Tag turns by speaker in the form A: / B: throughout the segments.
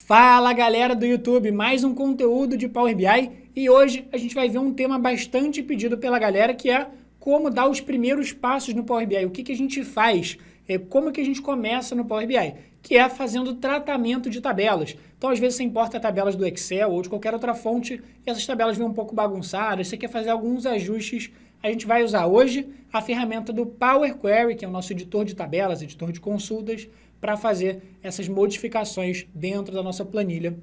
A: Fala galera do YouTube, mais um conteúdo de Power BI e hoje a gente vai ver um tema bastante pedido pela galera que é como dar os primeiros passos no Power BI, o que a gente faz, como que a gente começa no Power BI, que é fazendo tratamento de tabelas. Então às vezes você importa tabelas do Excel ou de qualquer outra fonte e essas tabelas vêm um pouco bagunçadas, você quer fazer alguns ajustes, a gente vai usar hoje a ferramenta do Power Query, que é o nosso editor de tabelas, editor de consultas, para fazer essas modificações dentro da nossa planilha,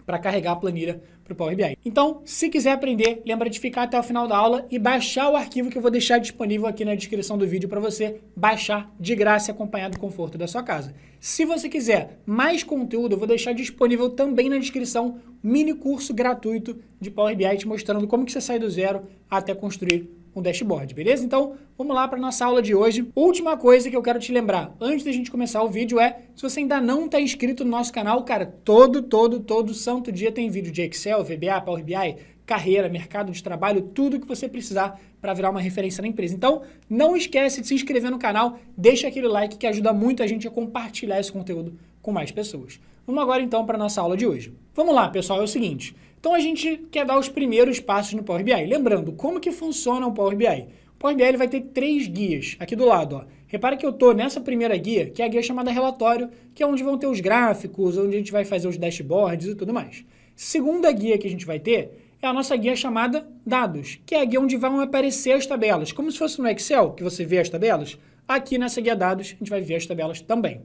A: para carregar a planilha para o Power BI. Então, se quiser aprender, lembra de ficar até o final da aula e baixar o arquivo que eu vou deixar disponível aqui na descrição do vídeo para você baixar de graça e acompanhar do conforto da sua casa. Se você quiser mais conteúdo, eu vou deixar disponível também na descrição mini curso gratuito de Power BI te mostrando como que você sai do zero até construir um dashboard, beleza? Então, vamos lá para a nossa aula de hoje. Última coisa que eu quero te lembrar, antes da gente começar o vídeo é, se você ainda não está inscrito no nosso canal, cara, todo santo dia tem vídeo de Excel, VBA, Power BI, carreira, mercado de trabalho, tudo que você precisar para virar uma referência na empresa. Então, não esquece de se inscrever no canal, deixa aquele like que ajuda muito a gente a compartilhar esse conteúdo com mais pessoas. Vamos agora então para a nossa aula de hoje. Vamos lá, pessoal, é o seguinte. Então a gente quer dar os primeiros passos no Power BI. Lembrando, como que funciona o Power BI? O Power BI ele vai ter 3 guias aqui do lado. Ó. Repara que eu estou nessa primeira guia, que é a guia chamada relatório, que é onde vão ter os gráficos, onde a gente vai fazer os dashboards e tudo mais. Segunda guia que a gente vai ter é a nossa guia chamada dados, que é a guia onde vão aparecer as tabelas. Como se fosse no Excel, que você vê as tabelas, aqui nessa guia dados a gente vai ver as tabelas também.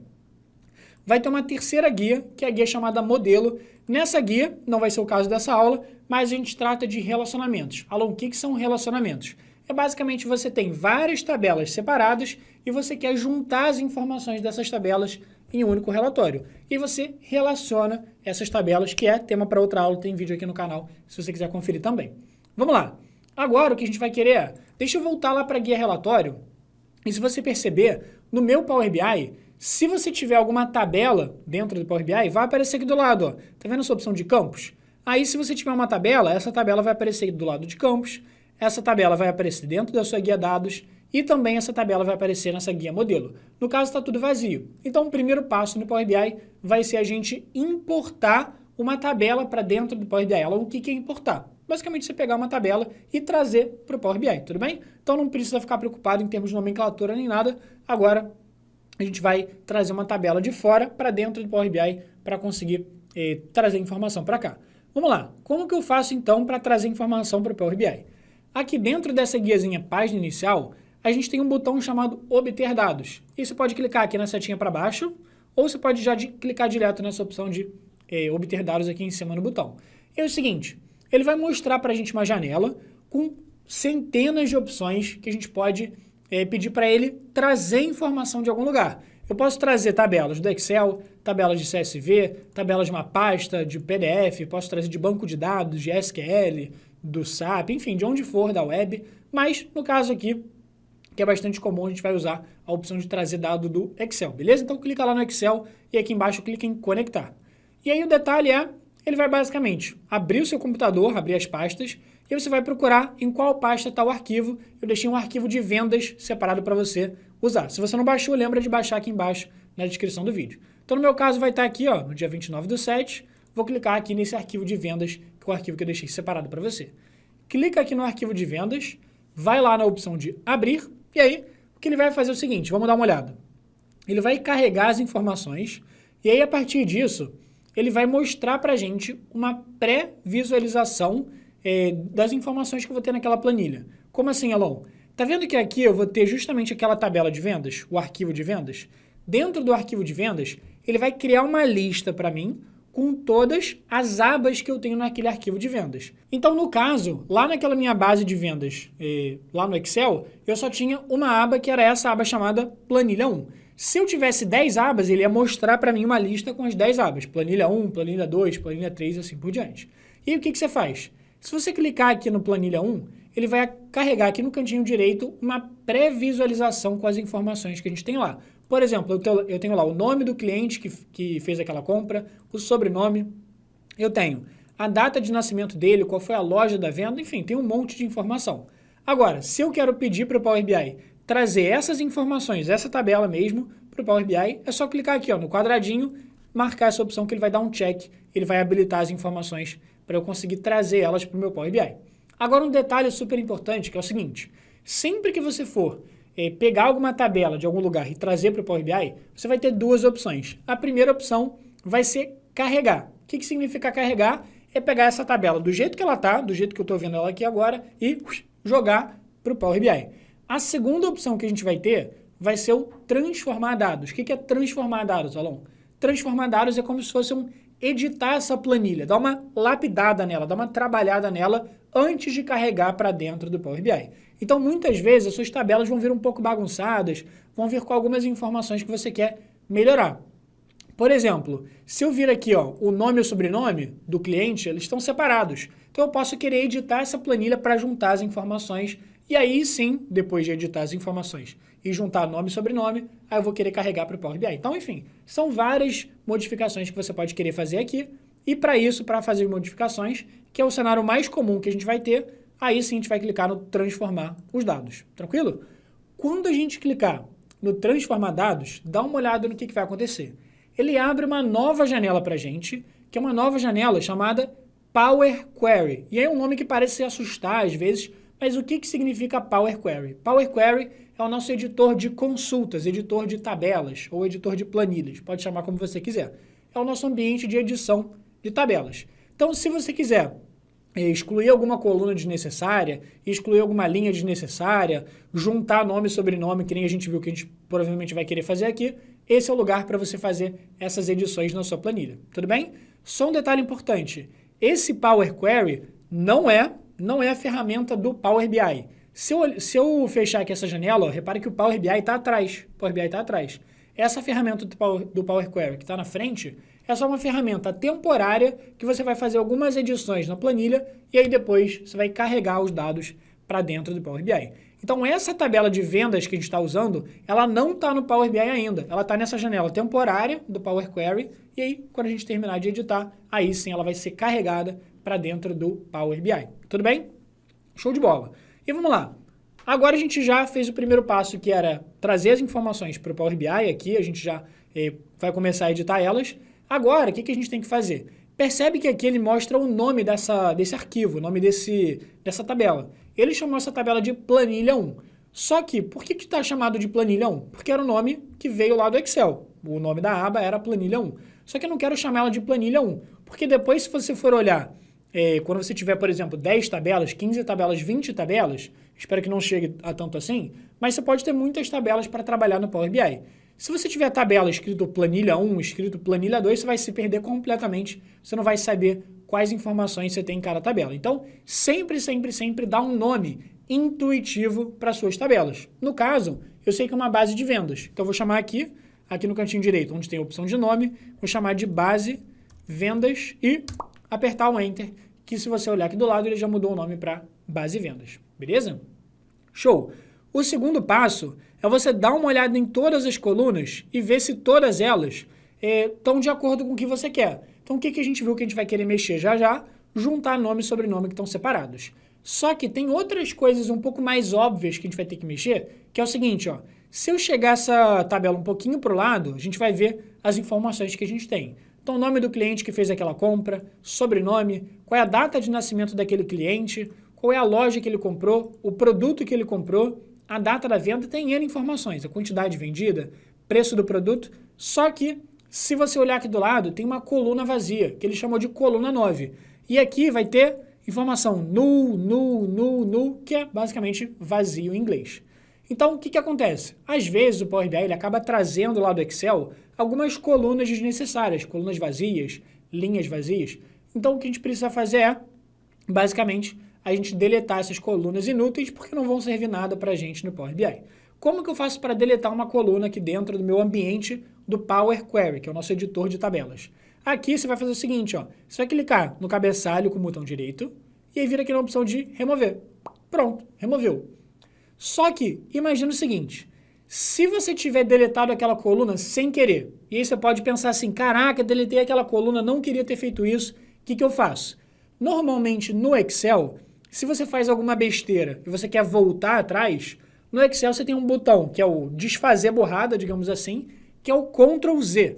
A: Vai ter uma terceira guia, que é a guia chamada modelo. Nessa guia, não vai ser o caso dessa aula, mas a gente trata de relacionamentos. Alô, o que são relacionamentos? É basicamente você tem várias tabelas separadas e você quer juntar as informações dessas tabelas em um único relatório. E você relaciona essas tabelas, que é tema para outra aula, tem vídeo aqui no canal, se você quiser conferir também. Vamos lá. Agora o que a gente vai querer é, deixa eu voltar lá para a guia relatório, e se você perceber, no meu Power BI, se você tiver alguma tabela dentro do Power BI, vai aparecer aqui do lado, ó. Tá vendo essa opção de campos? Aí, se você tiver uma tabela, essa tabela vai aparecer aqui do lado de campos, essa tabela vai aparecer dentro da sua guia dados e também essa tabela vai aparecer nessa guia modelo. No caso, está tudo vazio. Então, o primeiro passo no Power BI vai ser a gente importar uma tabela para dentro do Power BI. O que é importar? Basicamente, você pegar uma tabela e trazer para o Power BI, tudo bem? Então, não precisa ficar preocupado em termos de nomenclatura nem nada. Agora, a gente vai trazer uma tabela de fora para dentro do Power BI para conseguir trazer informação para cá. Vamos lá. Como que eu faço, então, para trazer informação para o Power BI? Aqui dentro dessa guiazinha página inicial, a gente tem um botão chamado Obter Dados. E você pode clicar aqui na setinha para baixo, ou você pode já clicar direto nessa opção de Obter Dados aqui em cima no botão. E é o seguinte, ele vai mostrar para a gente uma janela com centenas de opções que a gente pode pedir para ele trazer informação de algum lugar. Eu posso trazer tabelas do Excel, tabelas de CSV, tabelas de uma pasta, de PDF, posso trazer de banco de dados, de SQL, do SAP, enfim, de onde for da web, mas no caso aqui, que é bastante comum, a gente vai usar a opção de trazer dado do Excel, beleza? Então clica lá no Excel e aqui embaixo clica em conectar. E aí o detalhe é, ele vai basicamente abrir o seu computador, abrir as pastas, e você vai procurar em qual pasta está o arquivo. Eu deixei um arquivo de vendas separado para você usar. Se você não baixou, lembra de baixar aqui embaixo na descrição do vídeo. Então, no meu caso, vai estar aqui, ó, no dia 29/7. Vou clicar aqui nesse arquivo de vendas, que é o arquivo que eu deixei separado para você. Clica aqui no arquivo de vendas, vai lá na opção de abrir, e aí o que ele vai fazer é o seguinte, vamos dar uma olhada. Ele vai carregar as informações, e aí a partir disso, ele vai mostrar para a gente uma pré-visualização das informações que eu vou ter naquela planilha. Como assim, Alon? Tá vendo que aqui eu vou ter justamente aquela tabela de vendas, o arquivo de vendas? Dentro do arquivo de vendas, ele vai criar uma lista para mim com todas as abas que eu tenho naquele arquivo de vendas. Então, no caso, lá naquela minha base de vendas, lá no Excel, eu só tinha uma aba que era essa aba chamada Planilha 1. Se eu tivesse 10 abas, ele ia mostrar para mim uma lista com as 10 abas. Planilha 1, Planilha 2, Planilha 3 e assim por diante. E o que você faz? Se você clicar aqui no Planilha 1, ele vai carregar aqui no cantinho direito uma pré-visualização com as informações que a gente tem lá. Por exemplo, eu tenho lá o nome do cliente que fez aquela compra, o sobrenome, eu tenho a data de nascimento dele, qual foi a loja da venda, enfim, tem um monte de informação. Agora, se eu quero pedir para o Power BI trazer essas informações, essa tabela mesmo, para o Power BI, é só clicar aqui ó, no quadradinho marcar essa opção que ele vai dar um check, ele vai habilitar as informações para eu conseguir trazer elas para o meu Power BI. Agora um detalhe super importante, que é o seguinte, sempre que você for pegar alguma tabela de algum lugar e trazer para o Power BI, você vai ter duas opções. A primeira opção vai ser carregar. O que significa carregar? É pegar essa tabela do jeito que ela está, do jeito que eu estou vendo ela aqui agora, e jogar para o Power BI. A segunda opção que a gente vai ter vai ser o transformar dados. O que é transformar dados, Alon? Transformar dados é como se fosse editar essa planilha, dar uma lapidada nela, dar uma trabalhada nela antes de carregar para dentro do Power BI. Então, muitas vezes, as suas tabelas vão vir um pouco bagunçadas, vão vir com algumas informações que você quer melhorar. Por exemplo, se eu vir aqui o nome e o sobrenome do cliente, eles estão separados. Então, eu posso querer editar essa planilha para juntar as informações e aí sim, depois de editar as informações e juntar nome e sobrenome, aí eu vou querer carregar para o Power BI. Então, enfim, são várias modificações que você pode querer fazer aqui. E para isso, para fazer modificações, que é o cenário mais comum que a gente vai ter, aí sim a gente vai clicar no transformar os dados. Tranquilo? Quando a gente clicar no transformar dados, dá uma olhada no que vai acontecer. Ele abre uma nova janela para a gente, que é uma nova janela chamada Power Query. E aí é um nome que parece se assustar às vezes, mas o que significa Power Query? Power Query é o nosso editor de consultas, editor de tabelas ou editor de planilhas, pode chamar como você quiser. É o nosso ambiente de edição de tabelas. Então, se você quiser excluir alguma coluna desnecessária, excluir alguma linha desnecessária, juntar nome e sobrenome, que nem a gente viu que a gente provavelmente vai querer fazer aqui, esse é o lugar para você fazer essas edições na sua planilha. Tudo bem? Só um detalhe importante. Esse Power Query não é a ferramenta do Power BI. Se eu fechar aqui essa janela, repare que o Power BI está atrás. O Power BI está atrás. Essa ferramenta do Power Query que está na frente é só uma ferramenta temporária que você vai fazer algumas edições na planilha e aí depois você vai carregar os dados para dentro do Power BI. Então essa tabela de vendas que a gente está usando, ela não está no Power BI ainda. Ela está nessa janela temporária do Power Query e aí quando a gente terminar de editar, aí sim ela vai ser carregada para dentro do Power BI. Tudo bem? Show de bola. E vamos lá. Agora a gente já fez o primeiro passo, que era trazer as informações para o Power BI. Aqui a gente já vai começar a editar elas. Agora, o que a gente tem que fazer? Percebe que aqui ele mostra o nome desse arquivo, o nome dessa tabela. Ele chamou essa tabela de planilha 1. Só que, por que está chamado de planilha 1? Porque era o nome que veio lá do Excel. O nome da aba era planilha 1. Só que eu não quero chamar ela de planilha 1, porque depois, se você for olhar, quando você tiver, por exemplo, 10 tabelas, 15 tabelas, 20 tabelas, espero que não chegue a tanto assim, mas você pode ter muitas tabelas para trabalhar no Power BI. Se você tiver tabela escrito planilha 1, escrito planilha 2, você vai se perder completamente, você não vai saber quais informações você tem em cada tabela. Então, sempre dá um nome intuitivo para suas tabelas. No caso, eu sei que é uma base de vendas, então eu vou chamar aqui no cantinho direito, onde tem a opção de nome, vou chamar de base vendas e apertar o Enter, que se você olhar aqui do lado, ele já mudou o nome para base vendas. Beleza? Show! O segundo passo é você dar uma olhada em todas as colunas e ver se todas elas estão de acordo com o que você quer. Então, o que a gente viu que a gente vai querer mexer já? Juntar nome e sobrenome que estão separados. Só que tem outras coisas um pouco mais óbvias que a gente vai ter que mexer, que é o seguinte, se eu chegar essa tabela um pouquinho para o lado, a gente vai ver as informações que a gente tem. Então, o nome do cliente que fez aquela compra, sobrenome, qual é a data de nascimento daquele cliente, qual é a loja que ele comprou, o produto que ele comprou, a data da venda, tem N informações, a quantidade vendida, preço do produto. Só que, se você olhar aqui do lado, tem uma coluna vazia, que ele chamou de coluna 9. E aqui vai ter informação null, que é basicamente vazio em inglês. Então, o que acontece? Às vezes, o Power BI ele acaba trazendo lá do Excel algumas colunas desnecessárias, colunas vazias, linhas vazias. Então, o que a gente precisa fazer é, basicamente, a gente deletar essas colunas inúteis porque não vão servir nada para a gente no Power BI. Como que eu faço para deletar uma coluna aqui dentro do meu ambiente do Power Query, que é o nosso editor de tabelas? Aqui você vai fazer o seguinte, você vai clicar no cabeçalho com o botão direito e aí vira aqui na opção de remover. Pronto, removeu. Só que, imagina o seguinte, se você tiver deletado aquela coluna sem querer, e aí você pode pensar assim, caraca, deletei aquela coluna, não queria ter feito isso, o que eu faço? Normalmente no Excel, se você faz alguma besteira e você quer voltar atrás, no Excel você tem um botão que é o desfazer borrada, digamos assim, que é o Ctrl Z.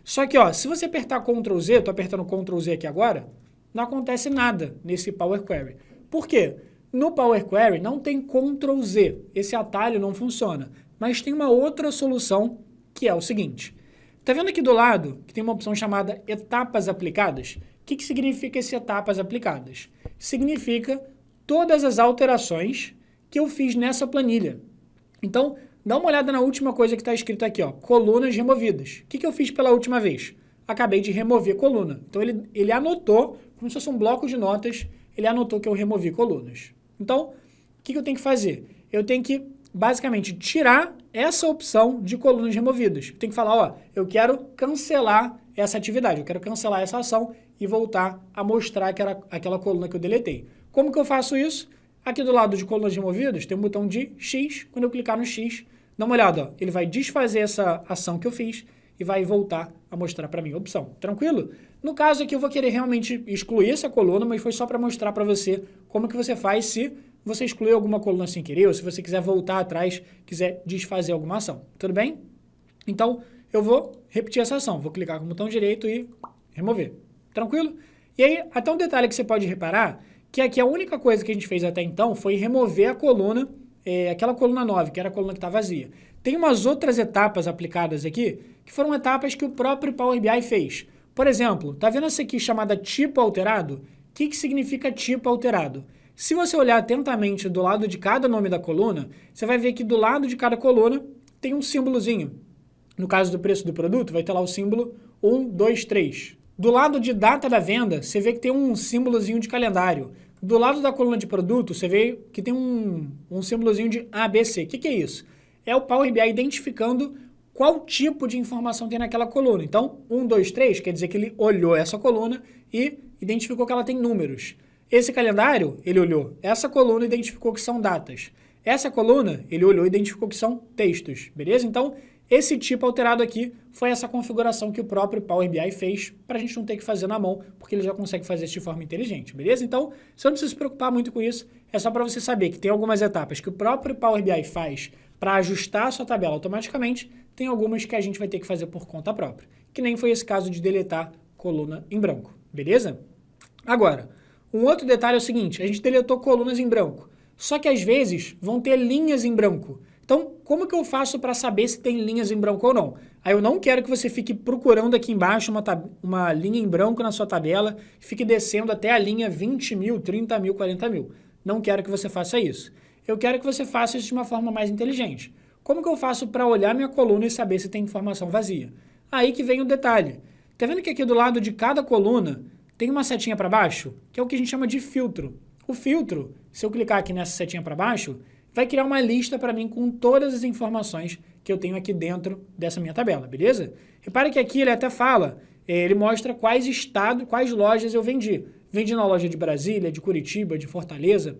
A: Só que, ó, se você apertar Ctrl Z, tô apertando Ctrl Z aqui agora, não acontece nada nesse Power Query. Por quê? No Power Query não tem Ctrl Z, esse atalho não funciona. Mas tem uma outra solução que é o seguinte. Tá vendo aqui do lado que tem uma opção chamada etapas aplicadas? O que significa esse etapas aplicadas? Significa todas as alterações que eu fiz nessa planilha. Então, dá uma olhada na última coisa que está escrito aqui, ó, colunas removidas. O que eu fiz pela última vez? Acabei de remover coluna. Então, ele anotou, como se fosse um bloco de notas, ele anotou que eu removi colunas. Então, o que eu tenho que fazer? Eu tenho que, basicamente, tirar essa opção de colunas removidas. Eu tenho que falar, ó, eu quero cancelar essa atividade, eu quero cancelar essa ação e voltar a mostrar aquela coluna que eu deletei. Como que eu faço isso? Aqui do lado de colunas removidas tem um botão de X. Quando eu clicar no X, dá uma olhada, ó, ele vai desfazer essa ação que eu fiz e vai voltar a mostrar para mim a opção. Tranquilo? No caso aqui eu vou querer realmente excluir essa coluna, mas foi só para mostrar para você como que você faz se você excluir alguma coluna sem querer, ou se você quiser voltar atrás, quiser desfazer alguma ação. Tudo bem? Então, eu vou repetir essa ação. Vou clicar com o botão direito e remover. Tranquilo? E aí, até um detalhe que você pode reparar, que aqui a única coisa que a gente fez até então foi remover a coluna, aquela coluna 9, que era a coluna que está vazia. Tem umas outras etapas aplicadas aqui, que foram etapas que o próprio Power BI fez. Por exemplo, tá vendo essa aqui chamada tipo alterado? O que significa tipo alterado? Se você olhar atentamente do lado de cada nome da coluna, você vai ver que do lado de cada coluna tem um símbolozinho. No caso do preço do produto, vai ter lá o símbolo 1, 2, 3. Do lado de data da venda, você vê que tem um símbolozinho de calendário. Do lado da coluna de produto, você vê que tem um símbolozinho de ABC. O que é isso? É o Power BI identificando qual tipo de informação tem naquela coluna. Então, 1, 2, 3 quer dizer que ele olhou essa coluna e identificou que ela tem números. Esse calendário, ele olhou essa coluna e identificou que são datas. Essa coluna, ele olhou e identificou que são textos, beleza? Então, esse tipo alterado aqui foi essa configuração que o próprio Power BI fez para a gente não ter que fazer na mão, porque ele já consegue fazer isso de forma inteligente, beleza? Então, você não precisa se preocupar muito com isso, é só para você saber que tem algumas etapas que o próprio Power BI faz para ajustar a sua tabela automaticamente, tem algumas que a gente vai ter que fazer por conta própria, que nem foi esse caso de deletar coluna em branco, beleza? Agora, um outro detalhe é o seguinte, a gente deletou colunas em branco, só que às vezes vão ter linhas em branco. Então, como que eu faço para saber se tem linhas em branco ou não? Aí eu não quero que você fique procurando aqui embaixo uma linha em branco na sua tabela e fique descendo até a linha 20 mil, 30 mil, 40 mil. Não quero que você faça isso. Eu quero que você faça isso de uma forma mais inteligente. Como que eu faço para olhar minha coluna e saber se tem informação vazia? Aí que vem o detalhe. Tá vendo que aqui do lado de cada coluna tem uma setinha para baixo, que é o que a gente chama de filtro. O filtro, se eu clicar aqui nessa setinha para baixo, vai criar uma lista para mim com todas as informações que eu tenho aqui dentro dessa minha tabela, beleza? Repare que aqui ele até fala, ele mostra quais estados, quais lojas eu vendi. Vendi na loja de Brasília, de Curitiba, de Fortaleza.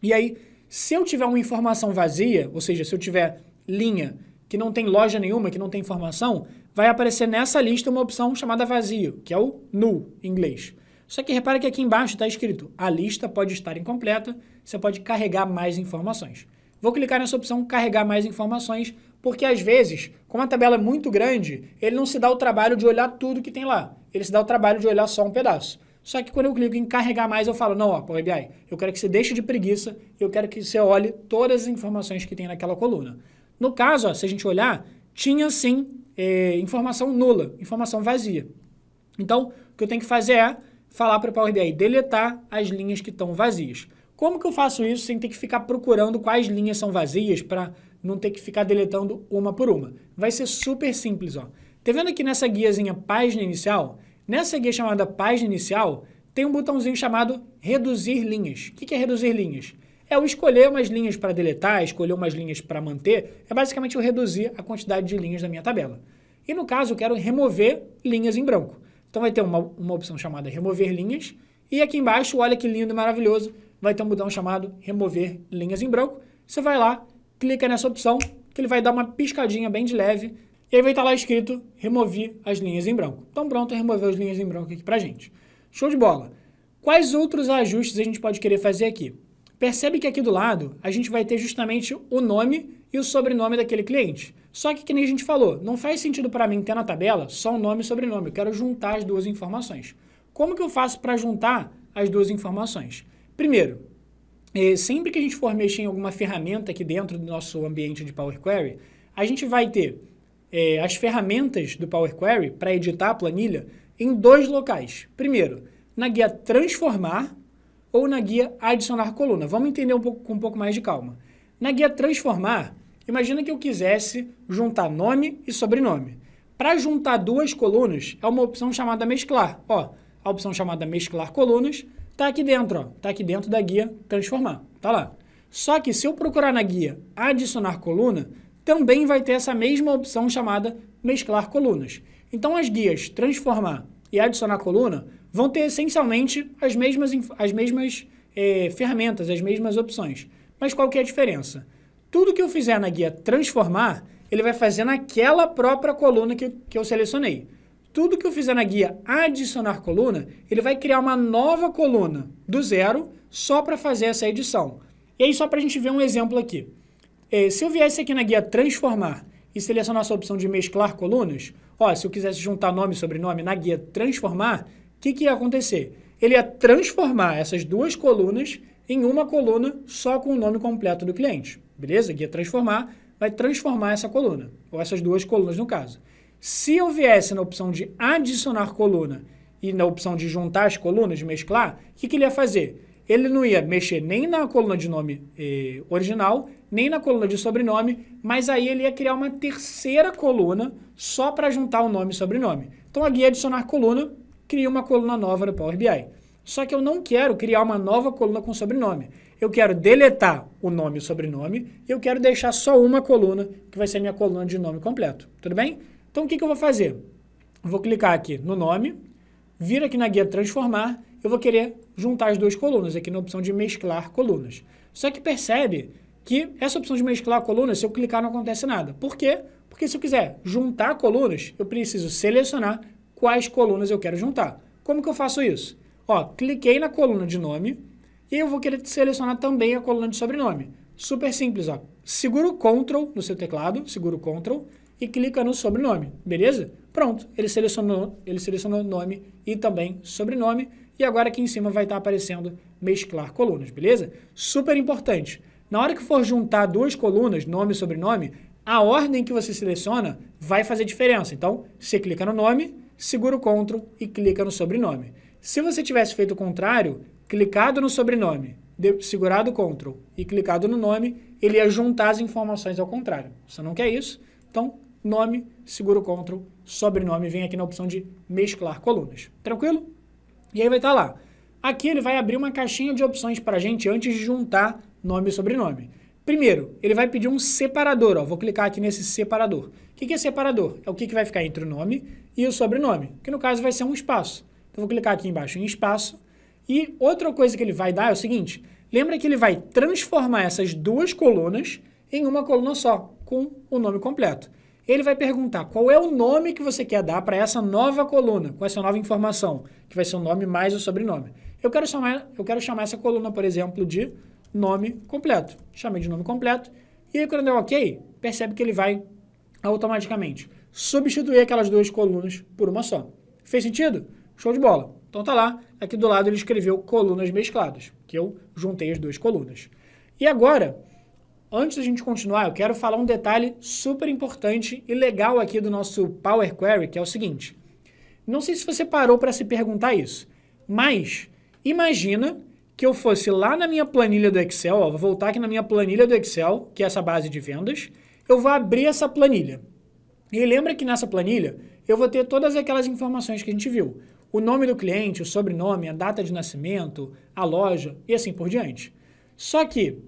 A: E aí, se eu tiver uma informação vazia, ou seja, se eu tiver linha que não tem loja nenhuma, que não tem informação, vai aparecer nessa lista uma opção chamada vazio, que é o null em inglês. Só que repara que aqui embaixo está escrito, a lista pode estar incompleta, você pode carregar mais informações. Vou clicar nessa opção, carregar mais informações, porque às vezes, como a tabela é muito grande, ele não se dá o trabalho de olhar tudo que tem lá. Ele se dá o trabalho de olhar só um pedaço. Só que quando eu clico em carregar mais, eu falo, não, ó, Power BI, eu quero que você deixe de preguiça, eu quero que você olhe todas as informações que tem naquela coluna. No caso, ó, se a gente olhar, tinha sim informação nula, informação vazia. Então, o que eu tenho que fazer é falar para o Power BI deletar as linhas que estão vazias. Como que eu faço isso sem ter que ficar procurando quais linhas são vazias para não ter que ficar deletando uma por uma? Vai ser super simples, ó. Tá vendo aqui nessa guiazinha página inicial? Nessa guia chamada página inicial, tem um botãozinho chamado reduzir linhas. O que é reduzir linhas? É eu escolher umas linhas para deletar, escolher umas linhas para manter, é basicamente eu reduzir a quantidade de linhas da minha tabela. E no caso, eu quero remover linhas em branco. Então vai ter uma opção chamada remover linhas, e aqui embaixo, olha que lindo e maravilhoso, vai ter um botão chamado remover linhas em branco. Você vai lá, clica nessa opção, que ele vai dar uma piscadinha bem de leve, e aí vai estar lá escrito remover as linhas em branco. Então pronto, removeu as linhas em branco aqui pra gente. Show de bola! Quais outros ajustes a gente pode querer fazer aqui? Percebe que aqui do lado a gente vai ter justamente o nome e o sobrenome daquele cliente. Só que nem a gente falou, não faz sentido para mim ter na tabela só o nome e sobrenome. Eu quero juntar as duas informações. Como que eu faço para juntar as duas informações? Primeiro, sempre que a gente for mexer em alguma ferramenta aqui dentro do nosso ambiente de Power Query, a gente vai ter as ferramentas do Power Query para editar a planilha em dois locais. Primeiro, na guia transformar ou na guia adicionar coluna. Vamos entender com um pouco mais de calma. Na guia transformar, imagina que eu quisesse juntar nome e sobrenome. Para juntar duas colunas, é uma opção chamada mesclar. Ó, a opção chamada mesclar colunas está aqui dentro, ó, tá aqui dentro da guia transformar, tá lá. Só que se eu procurar na guia adicionar coluna, também vai ter essa mesma opção chamada mesclar colunas. Então as guias transformar e adicionar coluna vão ter essencialmente as mesmas ferramentas, as mesmas opções. Mas qual que é a diferença? Tudo que eu fizer na guia transformar, ele vai fazer naquela própria coluna que eu selecionei. Tudo que eu fizer na guia adicionar coluna, ele vai criar uma nova coluna do zero só para fazer essa edição. E aí só para a gente ver um exemplo aqui. Se eu viesse aqui na guia transformar e selecionar essa opção de mesclar colunas, ó, se eu quisesse juntar nome e sobrenome na guia transformar, o que ia acontecer? Ele ia transformar essas duas colunas em uma coluna só com o nome completo do cliente. Beleza? Guia transformar vai transformar essa coluna, ou essas duas colunas no caso. Se eu viesse na opção de adicionar coluna e na opção de juntar as colunas, de mesclar, o que ele ia fazer? Ele não ia mexer nem na coluna de nome original, nem na coluna de sobrenome, mas aí ele ia criar uma terceira coluna só para juntar o nome e sobrenome. Então a guia adicionar coluna cria uma coluna nova no Power BI. Só que eu não quero criar uma nova coluna com sobrenome. Eu quero deletar o nome e o sobrenome e eu quero deixar só uma coluna, que vai ser a minha coluna de nome completo. Tudo bem? Então o que eu vou fazer? Eu vou clicar aqui no nome, vir aqui na guia transformar, eu vou querer juntar as duas colunas, aqui na opção de mesclar colunas. Só que percebe que essa opção de mesclar colunas, se eu clicar não acontece nada. Por quê? Porque se eu quiser juntar colunas, eu preciso selecionar quais colunas eu quero juntar. Como que eu faço isso? Ó, cliquei na coluna de nome e eu vou querer selecionar também a coluna de sobrenome. Super simples, ó. Segura o Ctrl no seu teclado, segura o Ctrl e clica no sobrenome, beleza? Pronto, ele selecionou nome e também sobrenome e agora aqui em cima vai estar aparecendo mesclar colunas, beleza? Super importante. Na hora que for juntar duas colunas, nome e sobrenome, a ordem que você seleciona vai fazer diferença. Então, você clica no nome, segura o Ctrl e clica no sobrenome. Se você tivesse feito o contrário, clicado no sobrenome, segurado o Ctrl e clicado no nome, ele ia juntar as informações ao contrário. Você não quer isso? Então, nome, segura o Ctrl, sobrenome, vem aqui na opção de mesclar colunas. Tranquilo? E aí vai estar lá. Aqui ele vai abrir uma caixinha de opções para a gente antes de juntar nome e sobrenome. Primeiro, ele vai pedir um separador. Ó. Vou clicar aqui nesse separador. O que é separador? É o que vai ficar entre o nome e o sobrenome, que no caso vai ser um espaço. Então, vou clicar aqui embaixo em espaço. E outra coisa que ele vai dar é o seguinte, lembra que ele vai transformar essas duas colunas em uma coluna só, com o nome completo. Ele vai perguntar qual é o nome que você quer dar para essa nova coluna, com essa nova informação, que vai ser o nome mais o sobrenome. Eu quero chamar essa coluna, por exemplo, de nome completo. Chamei de nome completo. E aí, quando eu der OK, percebe que ele vai automaticamente substituir aquelas duas colunas por uma só. Fez sentido? Show de bola. Então tá lá, aqui do lado ele escreveu colunas mescladas, que eu juntei as duas colunas. E agora, antes da gente continuar, eu quero falar um detalhe super importante e legal aqui do nosso Power Query, que é o seguinte. Não sei se você parou para se perguntar isso, mas imagina que eu fosse lá na minha planilha do Excel, ó, vou voltar aqui na minha planilha do Excel, que é essa base de vendas, eu vou abrir essa planilha. E lembra que nessa planilha eu vou ter todas aquelas informações que a gente viu. O nome do cliente, o sobrenome, a data de nascimento, a loja e assim por diante. Só que,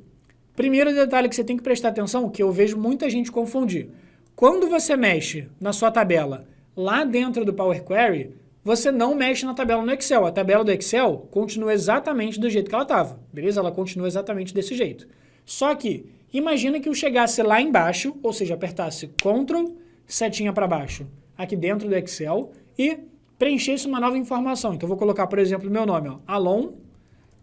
A: primeiro detalhe que você tem que prestar atenção, que eu vejo muita gente confundir. Quando você mexe na sua tabela lá dentro do Power Query, você não mexe na tabela no Excel. A tabela do Excel continua exatamente do jeito que ela estava, beleza? Ela continua exatamente desse jeito. Só que, imagina que eu chegasse lá embaixo, ou seja, apertasse Ctrl, setinha para baixo, aqui dentro do Excel, e preenchesse uma nova informação. Então, eu vou colocar, por exemplo, meu nome, ó, Alon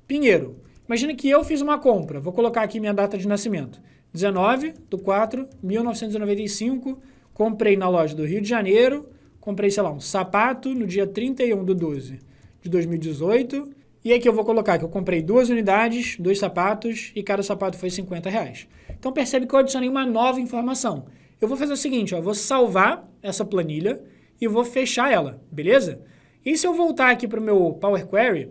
A: Pinheiro. Imagina que eu fiz uma compra, vou colocar aqui minha data de nascimento, 19/4/1995, comprei na loja do Rio de Janeiro, comprei, sei lá, um sapato no dia 31/12/2018, e aqui eu vou colocar que eu comprei 2 unidades, 2 sapatos, e cada sapato foi R$50. Então percebe que eu adicionei uma nova informação. Eu vou fazer o seguinte, ó, eu vou salvar essa planilha e vou fechar ela, beleza? E se eu voltar aqui para o meu Power Query,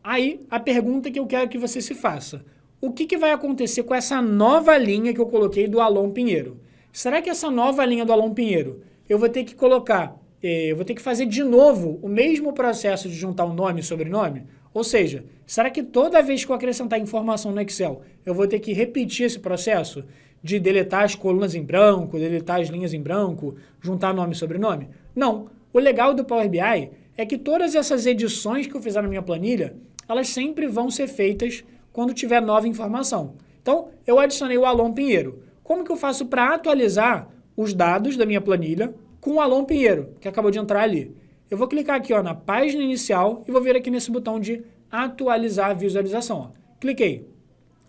A: aí a pergunta que eu quero que você se faça: o que vai acontecer com essa nova linha que eu coloquei do Alon Pinheiro? Será que essa nova linha do Alon Pinheiro, eu vou ter que colocar, eu vou ter que fazer de novo o mesmo processo de juntar um nome e sobrenome? Ou seja, será que toda vez que eu acrescentar informação no Excel, eu vou ter que repetir esse processo de deletar as colunas em branco, deletar as linhas em branco, juntar nome e sobrenome? Não. O legal do Power BI é que todas essas edições que eu fizer na minha planilha, elas sempre vão ser feitas quando tiver nova informação. Então, eu adicionei o Alon Pinheiro. Como que eu faço para atualizar os dados da minha planilha com o Alon Pinheiro, que acabou de entrar ali? Eu vou clicar aqui, ó, na página inicial e vou vir aqui nesse botão de atualizar a visualização. Ó. Cliquei.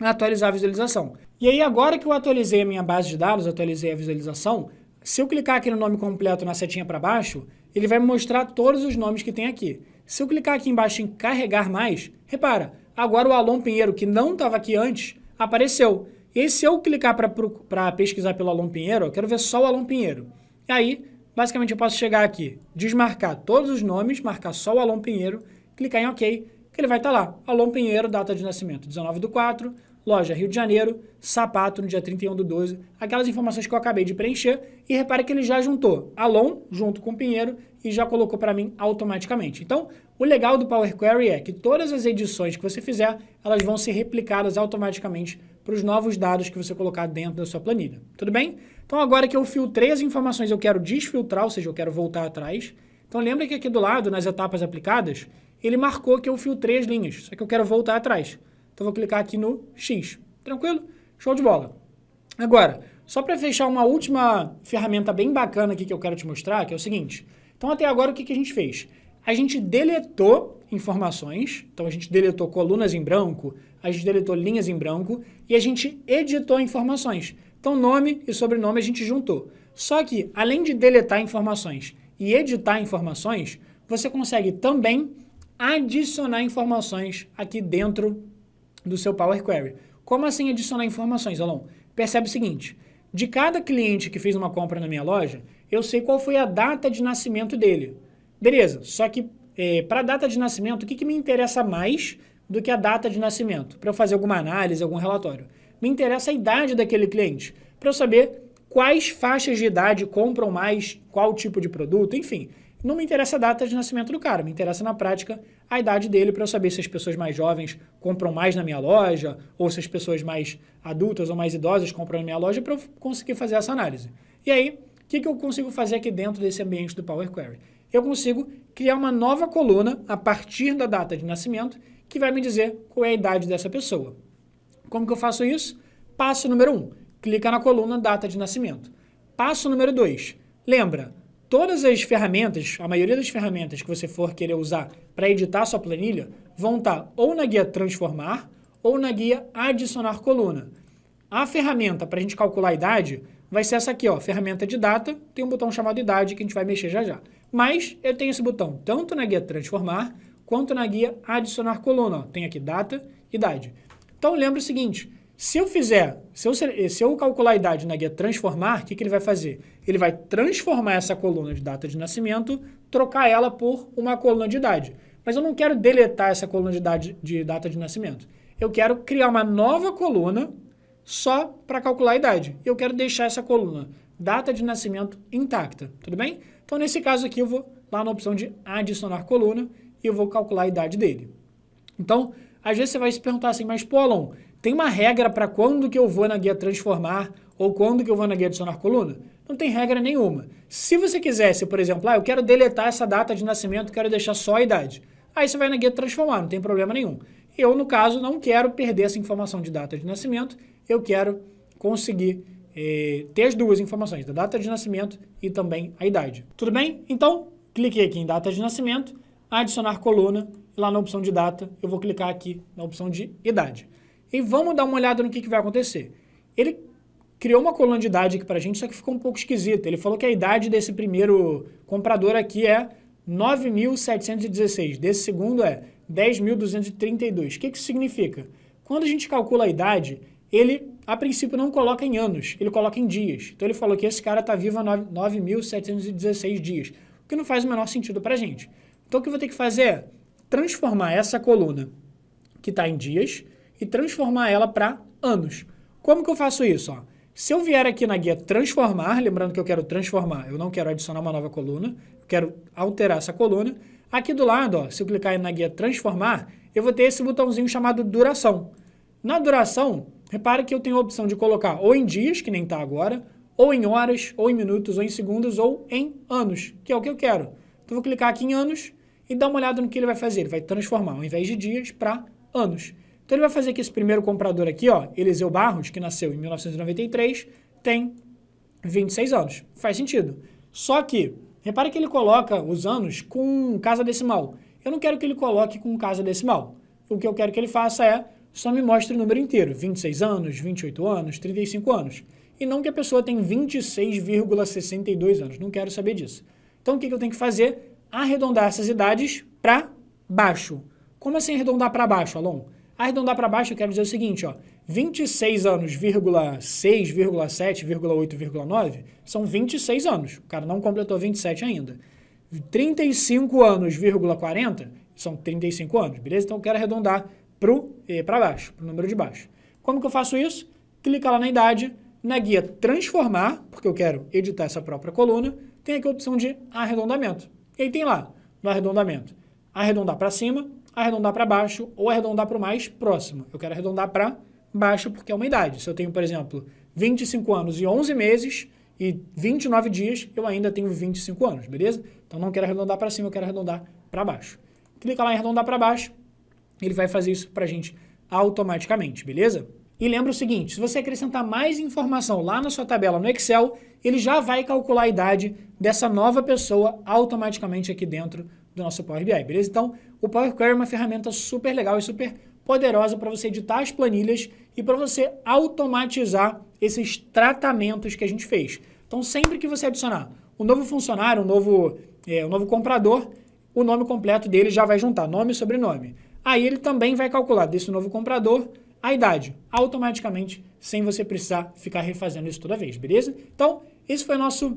A: Atualizar a visualização. E aí, agora que eu atualizei a minha base de dados, atualizei a visualização, se eu clicar aqui no nome completo na setinha para baixo, ele vai me mostrar todos os nomes que tem aqui. Se eu clicar aqui embaixo em carregar mais, repara, agora o Alon Pinheiro, que não estava aqui antes, apareceu. E aí, se eu clicar para pesquisar pelo Alon Pinheiro, eu quero ver só o Alon Pinheiro. E aí, basicamente, eu posso chegar aqui, desmarcar todos os nomes, marcar só o Alon Pinheiro, clicar em OK, que ele vai estar lá. Alon Pinheiro, data de nascimento 19/4, loja Rio de Janeiro, sapato no dia 31/12, aquelas informações que eu acabei de preencher, e repare que ele já juntou Alon junto com Pinheiro e já colocou para mim automaticamente. Então, o legal do Power Query é que todas as edições que você fizer, elas vão ser replicadas automaticamente para os novos dados que você colocar dentro da sua planilha. Tudo bem? Então, agora que eu filtrei as informações, eu quero desfiltrar, ou seja, eu quero voltar atrás. Então, lembra que aqui do lado, nas etapas aplicadas, ele marcou que eu filtrei as linhas, só que eu quero voltar atrás. Então, vou clicar aqui no X. Tranquilo? Show de bola. Agora, só para fechar uma última ferramenta bem bacana aqui que eu quero te mostrar, que é o seguinte. Então, até agora, o que a gente fez? A gente deletou informações, então a gente deletou colunas em branco, a gente deletou linhas em branco e a gente editou informações. Então, nome e sobrenome a gente juntou. Só que, além de deletar informações e editar informações, você consegue também adicionar informações aqui dentro do seu Power Query. Como assim adicionar informações, Alon? Percebe o seguinte, de cada cliente que fez uma compra na minha loja, eu sei qual foi a data de nascimento dele. Beleza, só que para a data de nascimento, o que me interessa mais do que a data de nascimento? Para eu fazer alguma análise, algum relatório. Me interessa a idade daquele cliente, para eu saber quais faixas de idade compram mais, qual tipo de produto, enfim. Não me interessa a data de nascimento do cara, me interessa na prática a idade dele para eu saber se as pessoas mais jovens compram mais na minha loja ou se as pessoas mais adultas ou mais idosas compram na minha loja para eu conseguir fazer essa análise. E aí, o que eu consigo fazer aqui dentro desse ambiente do Power Query? Eu consigo criar uma nova coluna a partir da data de nascimento que vai me dizer qual é a idade dessa pessoa. Como que eu faço isso? Passo número 1, clica na coluna data de nascimento. Passo número 2, lembra, todas as ferramentas, a maioria das ferramentas que você for querer usar para editar sua planilha vão estar ou na guia transformar ou na guia adicionar coluna. A ferramenta para a gente calcular a idade vai ser essa aqui, ó, ferramenta de data, tem um botão chamado idade que a gente vai mexer já já. Mas eu tenho esse botão tanto na guia transformar quanto na guia adicionar coluna, ó, tem aqui data, idade. Então lembra o seguinte, se eu calcular a idade na guia transformar, o que ele vai fazer? Ele vai transformar essa coluna de data de nascimento, trocar ela por uma coluna de idade. Mas eu não quero deletar essa coluna de data de nascimento. Eu quero criar uma nova coluna só para calcular a idade. Eu quero deixar essa coluna data de nascimento intacta, tudo bem? Então, nesse caso aqui, eu vou lá na opção de adicionar coluna e eu vou calcular a idade dele. Então, às vezes você vai se perguntar assim, mas pô, Alon, tem uma regra para quando que eu vou na guia transformar ou quando que eu vou na guia adicionar coluna? Não tem regra nenhuma. Se você quisesse, por exemplo, eu quero deletar essa data de nascimento, quero deixar só a idade. Aí você vai na guia transformar, não tem problema nenhum. Eu, no caso, não quero perder essa informação de data de nascimento, eu quero conseguir ter as duas informações, da data de nascimento e também a idade. Tudo bem? Então, cliquei aqui em data de nascimento, adicionar coluna, e lá na opção de data, eu vou clicar aqui na opção de idade. E vamos dar uma olhada no que vai acontecer. Ele criou uma coluna de idade aqui pra gente, só que ficou um pouco esquisito. Ele falou que a idade desse primeiro comprador aqui é 9.716, desse segundo é 10.232. O que isso significa? Quando a gente calcula a idade, ele, a princípio, não coloca em anos, ele coloca em dias. Então ele falou que esse cara está vivo há 9.716 dias, o que não faz o menor sentido pra gente. Então o que eu vou ter que fazer é transformar essa coluna que está em dias e transformar ela para anos. Como que eu faço isso? Ó, se eu vier aqui na guia transformar, lembrando que eu quero transformar, eu não quero adicionar uma nova coluna, eu quero alterar essa coluna. Aqui do lado, ó, se eu clicar na guia transformar, eu vou ter esse botãozinho chamado duração. Na duração, repare que eu tenho a opção de colocar ou em dias, que nem está agora, ou em horas, ou em minutos, ou em segundos, ou em anos, que é o que eu quero. Então, eu vou clicar aqui em anos e dar uma olhada no que ele vai fazer. Ele vai transformar, ao invés de dias, para anos. Então, ele vai fazer que esse primeiro comprador aqui, ó, Eliseu Barros, que nasceu em 1993, tem 26 anos. Faz sentido. Só que, repare que ele coloca os anos com casa decimal. Eu não quero que ele coloque com casa decimal. O que eu quero que ele faça é só me mostre o número inteiro, 26 anos, 28 anos, 35 anos. E não que a pessoa tenha 26,62 anos, não quero saber disso. Então, o que eu tenho que fazer? Arredondar essas idades para baixo. Como assim arredondar para baixo, Alon? Arredondar para baixo eu quero dizer o seguinte, ó, 26 anos, 6, 7, 8, 9, são 26 anos. O cara não completou 27 ainda. 35 anos, 40, são 35 anos, beleza? Então, eu quero arredondar para baixo, para o número de baixo. Como que eu faço isso? Clica lá na idade, na guia transformar, porque eu quero editar essa própria coluna, tem aqui a opção de arredondamento. E aí tem lá, no arredondamento, arredondar para cima, arredondar para baixo ou arredondar para o mais próximo. Eu quero arredondar para baixo porque é uma idade. Se eu tenho, por exemplo, 25 anos e 11 meses e 29 dias, eu ainda tenho 25 anos, beleza? Então não quero arredondar para cima, eu quero arredondar para baixo. Clica lá em arredondar para baixo, ele vai fazer isso para a gente automaticamente, beleza? E lembra o seguinte, se você acrescentar mais informação lá na sua tabela no Excel, ele já vai calcular a idade dessa nova pessoa automaticamente aqui dentro do nosso Power BI, beleza? Então, o Power Query é uma ferramenta super legal e super poderosa para você editar as planilhas e para você automatizar esses tratamentos que a gente fez. Então, sempre que você adicionar um novo funcionário, um novo comprador, o nome completo dele já vai juntar, nome e sobrenome. Aí ele também vai calcular desse novo comprador a idade, automaticamente, sem você precisar ficar refazendo isso toda vez, beleza? Então, esse foi o nosso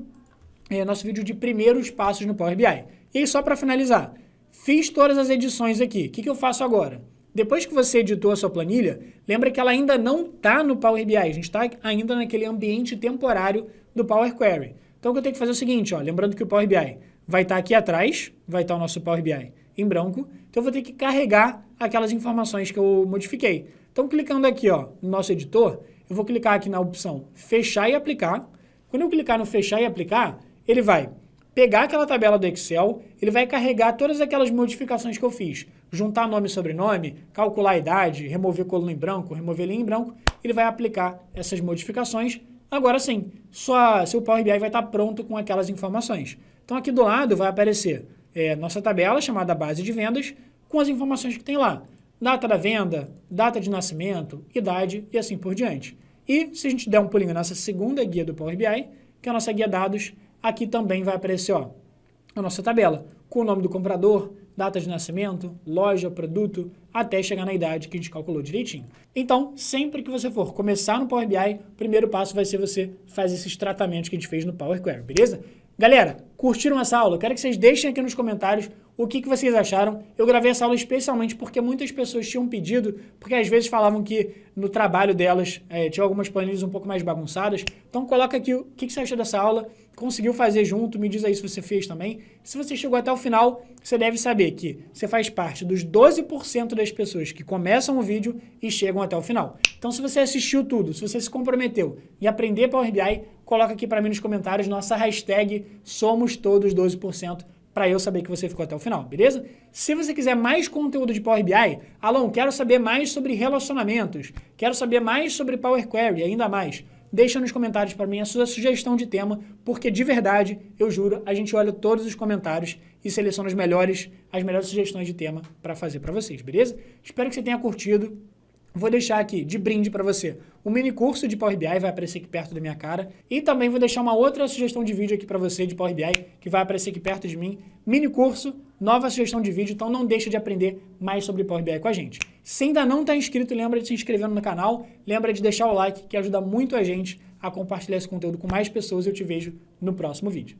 A: vídeo de primeiros passos no Power BI. E aí, só para finalizar, fiz todas as edições aqui. O que eu faço agora? Depois que você editou a sua planilha, lembra que ela ainda não está no Power BI, a gente está ainda naquele ambiente temporário do Power Query. Então, o que eu tenho que fazer é o seguinte, ó, lembrando que o Power BI vai estar aqui atrás, vai estar o nosso Power BI em branco, então eu vou ter que carregar aquelas informações que eu modifiquei. Então, clicando aqui, ó, no nosso editor, eu vou clicar aqui na opção Fechar e Aplicar. Quando eu clicar no Fechar e Aplicar, ele vai pegar aquela tabela do Excel, ele vai carregar todas aquelas modificações que eu fiz, juntar nome e sobrenome, calcular a idade, remover coluna em branco, remover linha em branco, ele vai aplicar essas modificações. Agora sim, seu Power BI vai estar pronto com aquelas informações. Então, aqui do lado vai aparecer nossa tabela chamada Base de Vendas, com as informações que tem lá. Data da venda, data de nascimento, idade e assim por diante. E se a gente der um pulinho nessa segunda guia do Power BI, que é a nossa guia dados, aqui também vai aparecer ó, a nossa tabela, com o nome do comprador, data de nascimento, loja, produto, até chegar na idade que a gente calculou direitinho. Então, sempre que você for começar no Power BI, o primeiro passo vai ser você fazer esses tratamentos que a gente fez no Power Query, beleza? Galera, curtiram essa aula? Eu quero que vocês deixem aqui nos comentários o que vocês acharam. Eu gravei essa aula especialmente porque muitas pessoas tinham pedido, porque às vezes falavam que no trabalho delas tinha algumas planilhas um pouco mais bagunçadas. Então coloca aqui o que você achou dessa aula, conseguiu fazer junto, me diz aí se você fez também. Se você chegou até o final, você deve saber que você faz parte dos 12% das pessoas que começam o vídeo e chegam até o final. Então se você assistiu tudo, se você se comprometeu em aprender Power BI, coloca aqui para mim nos comentários nossa hashtag #SomosTodos12%, para eu saber que você ficou até o final, beleza? Se você quiser mais conteúdo de Power BI, Alon, quero saber mais sobre relacionamentos, quero saber mais sobre Power Query, ainda mais, deixa nos comentários para mim a sua sugestão de tema, porque de verdade, eu juro, a gente olha todos os comentários e seleciona as melhores sugestões de tema para fazer para vocês, beleza? Espero que você tenha curtido. Vou deixar aqui de brinde para você o mini curso de Power BI, vai aparecer aqui perto da minha cara. E também vou deixar uma outra sugestão de vídeo aqui para você de Power BI, que vai aparecer aqui perto de mim. Mini curso, nova sugestão de vídeo, então não deixa de aprender mais sobre Power BI com a gente. Se ainda não está inscrito, lembra de se inscrever no canal, lembra de deixar o like, que ajuda muito a gente a compartilhar esse conteúdo com mais pessoas e eu te vejo no próximo vídeo.